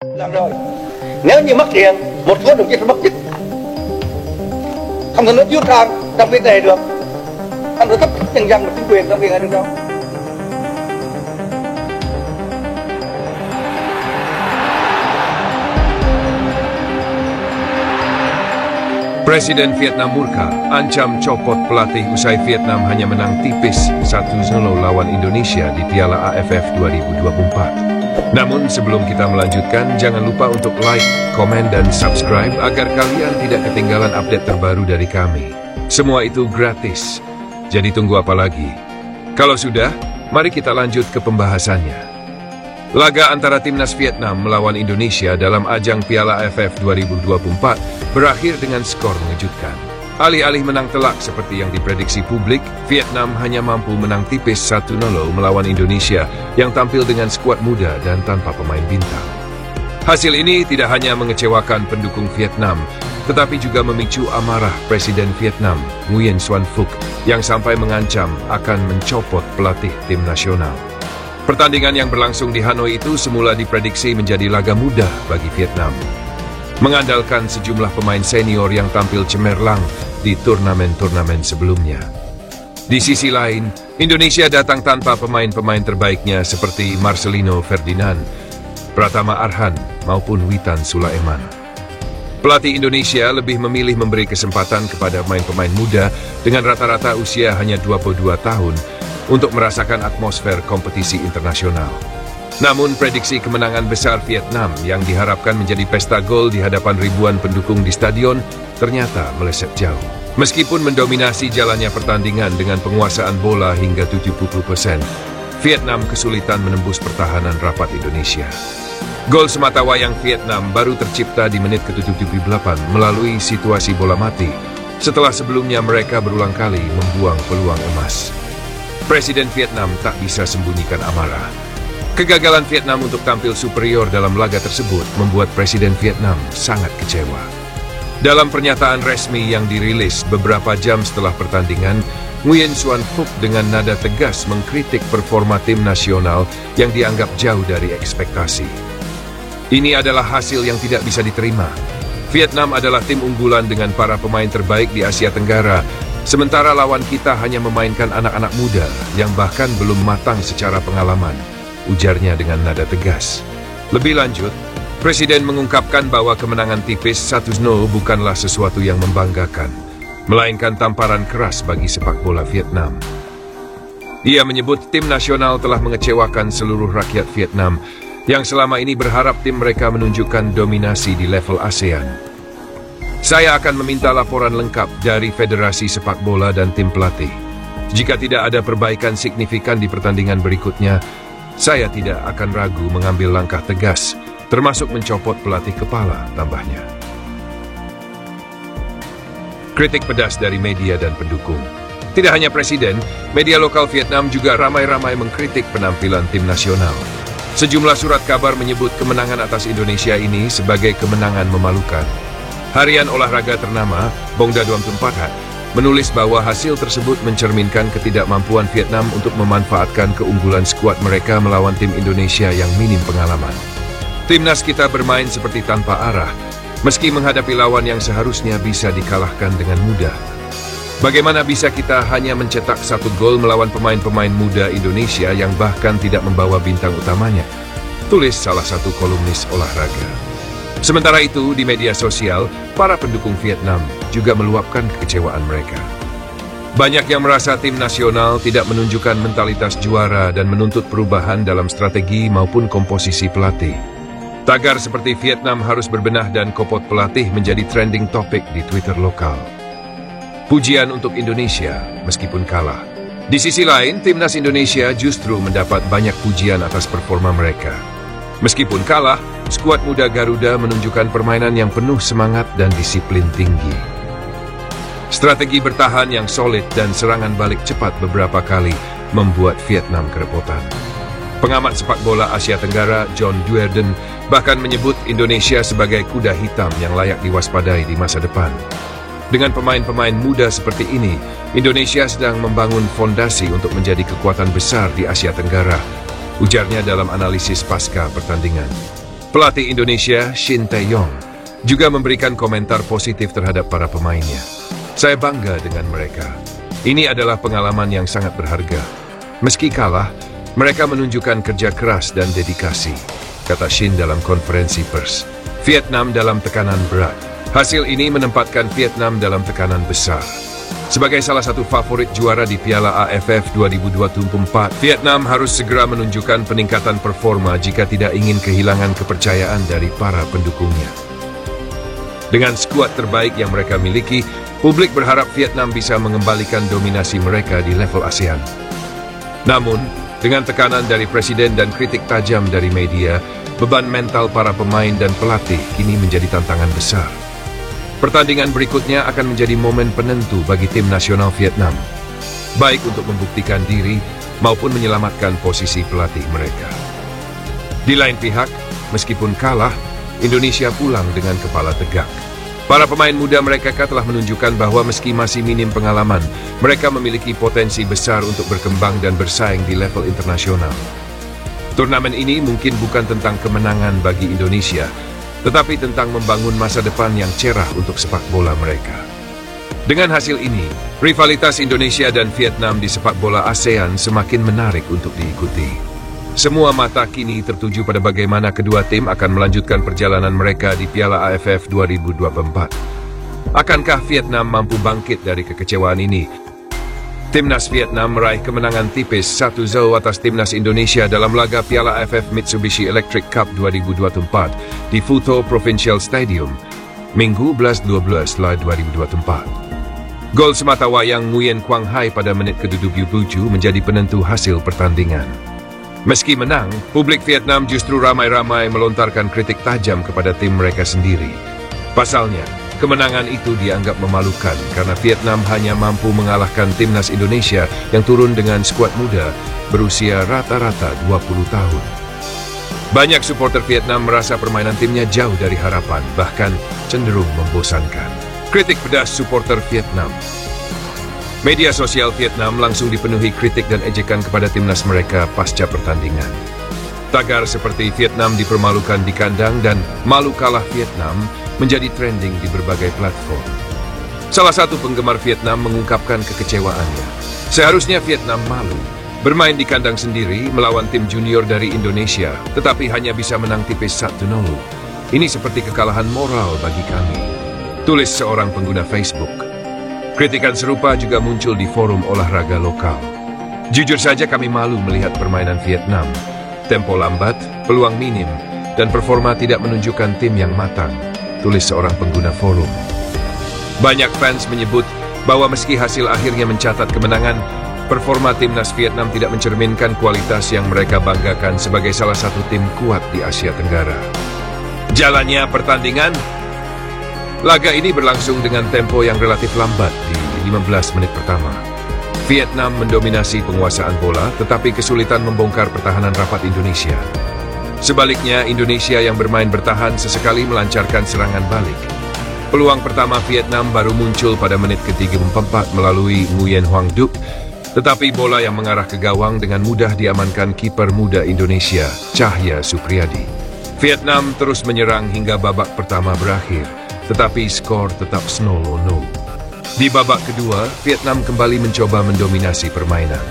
Làm rồi. Nếu như mất điện, một số đồng chí sẽ mất chức. Không thể nói thiếu tham trong việc này được. Anh phải thách thức nhân dân và chính quyền trong việc này được đâu. Presiden Vietnam murka, ancam copot pelatih usai Vietnam hanya menang tipis 1-0 lawan Indonesia di Piala AFF 2024. Namun sebelum kita melanjutkan, jangan lupa untuk like, komen, dan subscribe agar kalian tidak ketinggalan update terbaru dari kami. Semua itu gratis, jadi tunggu apa lagi? Kalau sudah, mari kita lanjut ke pembahasannya. Laga antara timnas Vietnam melawan Indonesia dalam ajang Piala AFF 2024 berakhir dengan skor mengejutkan. Alih-alih menang telak seperti yang diprediksi publik, Vietnam hanya mampu menang tipis 1-0 melawan Indonesia yang tampil dengan skuad muda dan tanpa pemain bintang. Hasil ini tidak hanya mengecewakan pendukung Vietnam, tetapi juga memicu amarah Presiden Vietnam, Nguyen Xuan Phuc, yang sampai mengancam akan mencopot pelatih tim nasional. Pertandingan yang berlangsung di Hanoi itu semula diprediksi menjadi laga mudah bagi Vietnam, mengandalkan sejumlah pemain senior yang tampil cemerlang di turnamen-turnamen sebelumnya. Di sisi lain, Indonesia datang tanpa pemain-pemain terbaiknya seperti Marcelino Ferdinand, Pratama Arhan, maupun Witan Sulaiman. Pelatih Indonesia lebih memilih memberi kesempatan kepada pemain-pemain muda dengan rata-rata usia hanya 22 tahun untuk merasakan atmosfer kompetisi internasional. Namun prediksi kemenangan besar Vietnam yang diharapkan menjadi pesta gol di hadapan ribuan pendukung di stadion ternyata meleset jauh. Meskipun mendominasi jalannya pertandingan dengan penguasaan bola hingga 70%, Vietnam kesulitan menembus pertahanan rapat Indonesia. Gol sematawayang Vietnam baru tercipta di menit ke-78 melalui situasi bola mati, setelah sebelumnya mereka berulang kali membuang peluang emas. Presiden Vietnam tak bisa sembunyikan amarah. Kegagalan Vietnam untuk tampil superior dalam laga tersebut membuat Presiden Vietnam sangat kecewa. Dalam pernyataan resmi yang dirilis beberapa jam setelah pertandingan, Nguyen Xuan Phuc dengan nada tegas mengkritik performa tim nasional yang dianggap jauh dari ekspektasi. Ini adalah hasil yang tidak bisa diterima. Vietnam adalah tim unggulan dengan para pemain terbaik di Asia Tenggara, sementara lawan kita hanya memainkan anak-anak muda yang bahkan belum matang secara pengalaman, ujarnya dengan nada tegas. Lebih lanjut, Presiden mengungkapkan bahwa kemenangan tipis 1-0 bukanlah sesuatu yang membanggakan, melainkan tamparan keras bagi sepak bola Vietnam. Ia menyebut tim nasional telah mengecewakan seluruh rakyat Vietnam yang selama ini berharap tim mereka menunjukkan dominasi di level ASEAN. Saya akan meminta laporan lengkap dari Federasi Sepak Bola dan tim pelatih. Jika tidak ada perbaikan signifikan di pertandingan berikutnya, saya tidak akan ragu mengambil langkah tegas, termasuk mencopot pelatih kepala, tambahnya. Kritik pedas dari media dan pendukung. Tidak hanya Presiden, media lokal Vietnam juga ramai-ramai mengkritik penampilan tim nasional. Sejumlah surat kabar menyebut kemenangan atas Indonesia ini sebagai kemenangan memalukan. Harian olahraga ternama, Bong Daduam Tumpahat, menulis bahwa hasil tersebut mencerminkan ketidakmampuan Vietnam untuk memanfaatkan keunggulan skuad mereka melawan tim Indonesia yang minim pengalaman. Timnas kita bermain seperti tanpa arah, meski menghadapi lawan yang seharusnya bisa dikalahkan dengan mudah. Bagaimana bisa kita hanya mencetak 1 gol melawan pemain-pemain muda Indonesia yang bahkan tidak membawa bintang utamanya? Tulis salah satu kolumnis olahraga. Sementara itu, di media sosial, para pendukung Vietnam juga meluapkan kekecewaan mereka. Banyak yang merasa tim nasional tidak menunjukkan mentalitas juara dan menuntut perubahan dalam strategi maupun komposisi pelatih. Tagar seperti Vietnam harus berbenah dan kopot pelatih menjadi trending topik di Twitter lokal. Pujian untuk Indonesia meskipun kalah. Di sisi lain, timnas Indonesia justru mendapat banyak pujian atas performa mereka. Meskipun kalah, skuad muda Garuda menunjukkan permainan yang penuh semangat dan disiplin tinggi. Strategi bertahan yang solid dan serangan balik cepat beberapa kali membuat Vietnam kerepotan. Pengamat sepak bola Asia Tenggara John Duerden bahkan menyebut Indonesia sebagai kuda hitam yang layak diwaspadai di masa depan. Dengan pemain-pemain muda seperti ini, Indonesia sedang membangun fondasi untuk menjadi kekuatan besar di Asia Tenggara, ujarnya dalam analisis pasca pertandingan. Pelatih Indonesia, Shin Tae-yong, juga memberikan komentar positif terhadap para pemainnya. Saya bangga dengan mereka. Ini adalah pengalaman yang sangat berharga. Meski kalah, mereka menunjukkan kerja keras dan dedikasi, kata Shin dalam konferensi pers. Vietnam dalam tekanan berat. Hasil ini menempatkan Vietnam dalam tekanan besar. Sebagai salah satu favorit juara di Piala AFF 2024, Vietnam harus segera menunjukkan peningkatan performa jika tidak ingin kehilangan kepercayaan dari para pendukungnya. Dengan skuad terbaik yang mereka miliki, publik berharap Vietnam bisa mengembalikan dominasi mereka di level ASEAN. Namun, dengan tekanan dari presiden dan kritik tajam dari media, beban mental para pemain dan pelatih kini menjadi tantangan besar. Pertandingan berikutnya akan menjadi momen penentu bagi tim nasional Vietnam, baik untuk membuktikan diri maupun menyelamatkan posisi pelatih mereka. Di lain pihak, meskipun kalah, Indonesia pulang dengan kepala tegak. Para pemain muda mereka telah menunjukkan bahwa meski masih minim pengalaman, mereka memiliki potensi besar untuk berkembang dan bersaing di level internasional. Turnamen ini mungkin bukan tentang kemenangan bagi Indonesia, tetapi tentang membangun masa depan yang cerah untuk sepak bola mereka. Dengan hasil ini, rivalitas Indonesia dan Vietnam di sepak bola ASEAN semakin menarik untuk diikuti. Semua mata kini tertuju pada bagaimana kedua tim akan melanjutkan perjalanan mereka di Piala AFF 2024. Akankah Vietnam mampu bangkit dari kekecewaan ini? Timnas Vietnam meraih kemenangan tipis 1-0 atas Timnas Indonesia dalam laga Piala AFF Mitsubishi Electric Cup 2024 di Phu Tho Provincial Stadium, Minggu 11/12 2024. Gol sematawayang Nguyen Quang Hai pada menit ke-77 menjadi penentu hasil pertandingan. Meski menang, publik Vietnam justru ramai-ramai melontarkan kritik tajam kepada tim mereka sendiri. Pasalnya, kemenangan itu dianggap memalukan karena Vietnam hanya mampu mengalahkan Timnas Indonesia yang turun dengan skuad muda berusia rata-rata 20 tahun. Banyak supporter Vietnam merasa permainan timnya jauh dari harapan, bahkan cenderung membosankan. Kritik pedas supporter Vietnam. Media sosial Vietnam langsung dipenuhi kritik dan ejekan kepada timnas mereka pasca pertandingan. Tagar seperti Vietnam dipermalukan di kandang dan malu kalah Vietnam menjadi trending di berbagai platform. Salah satu penggemar Vietnam mengungkapkan kekecewaannya. Seharusnya Vietnam malu bermain di kandang sendiri melawan tim junior dari Indonesia, tetapi hanya bisa menang tipis 1-0. Ini seperti kekalahan moral bagi kami, tulis seorang pengguna Facebook. Kritikan serupa juga muncul di forum olahraga lokal. Jujur saja kami malu melihat permainan Vietnam. Tempo lambat, peluang minim, dan performa tidak menunjukkan tim yang matang, tulis seorang pengguna forum. Banyak fans menyebut bahwa meski hasil akhirnya mencatat kemenangan, performa timnas Vietnam tidak mencerminkan kualitas yang mereka banggakan sebagai salah satu tim kuat di Asia Tenggara. Jalannya pertandingan, laga ini berlangsung dengan tempo yang relatif lambat di 15 menit pertama. Vietnam mendominasi penguasaan bola, tetapi kesulitan membongkar pertahanan rapat Indonesia. Sebaliknya, Indonesia yang bermain bertahan sesekali melancarkan serangan balik. Peluang pertama Vietnam baru muncul pada menit ke-34 melalui Nguyen Hoang Duc, tetapi bola yang mengarah ke gawang dengan mudah diamankan kiper muda Indonesia, Chahya Supriyadi. Vietnam terus menyerang hingga babak pertama berakhir, tetapi skor tetap 0-0. Di babak kedua, Vietnam kembali mencoba mendominasi permainan.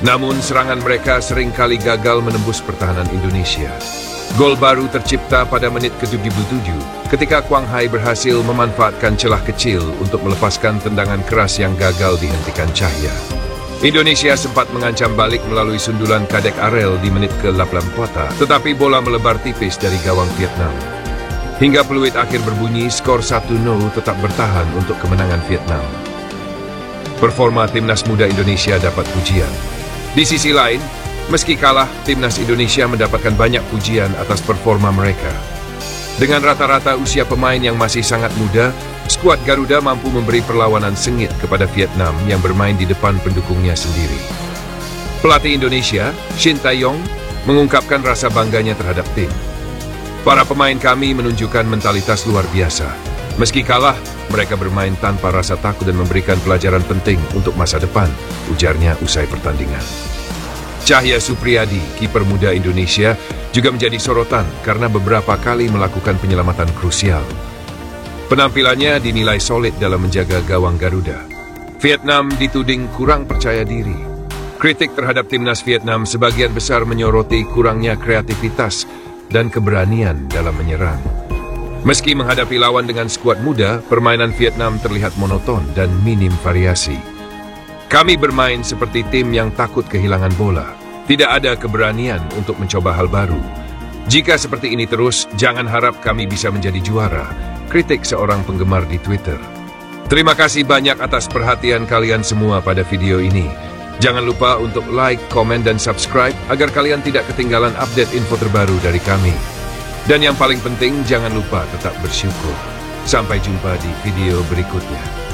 Namun serangan mereka seringkali gagal menembus pertahanan Indonesia. Gol baru tercipta pada menit ke-77 ketika Quang Hai berhasil memanfaatkan celah kecil untuk melepaskan tendangan keras yang gagal dihentikan Chahya. Indonesia sempat mengancam balik melalui sundulan Kadek Arel di menit ke-84, tetapi bola melebar tipis dari gawang Vietnam. Hingga peluit akhir berbunyi, skor 1-0 tetap bertahan untuk kemenangan Vietnam. Performa timnas muda Indonesia dapat pujian. Di sisi lain, meski kalah, timnas Indonesia mendapatkan banyak pujian atas performa mereka. Dengan rata-rata usia pemain yang masih sangat muda, skuad Garuda mampu memberi perlawanan sengit kepada Vietnam yang bermain di depan pendukungnya sendiri. Pelatih Indonesia, Shin Tae-yong, mengungkapkan rasa bangganya terhadap tim. Para pemain kami menunjukkan mentalitas luar biasa. Meski kalah, mereka bermain tanpa rasa takut dan memberikan pelajaran penting untuk masa depan, ujarnya usai pertandingan. Chahya Supriyadi, kiper muda Indonesia, juga menjadi sorotan karena beberapa kali melakukan penyelamatan krusial. Penampilannya dinilai solid dalam menjaga gawang Garuda. Vietnam dituding kurang percaya diri. Kritik terhadap timnas Vietnam sebagian besar menyoroti kurangnya kreativitas dan keberanian dalam menyerang. Meski menghadapi lawan dengan skuad muda, permainan Vietnam terlihat monoton dan minim variasi. Kami bermain seperti tim yang takut kehilangan bola. Tidak ada keberanian untuk mencoba hal baru. Jika seperti ini terus, jangan harap kami bisa menjadi juara, kritik seorang penggemar di Twitter. Terima kasih banyak atas perhatian kalian semua pada video ini. Jangan lupa untuk like, komen, dan subscribe agar kalian tidak ketinggalan update info terbaru dari kami. Dan yang paling penting, jangan lupa tetap bersyukur. Sampai jumpa di video berikutnya.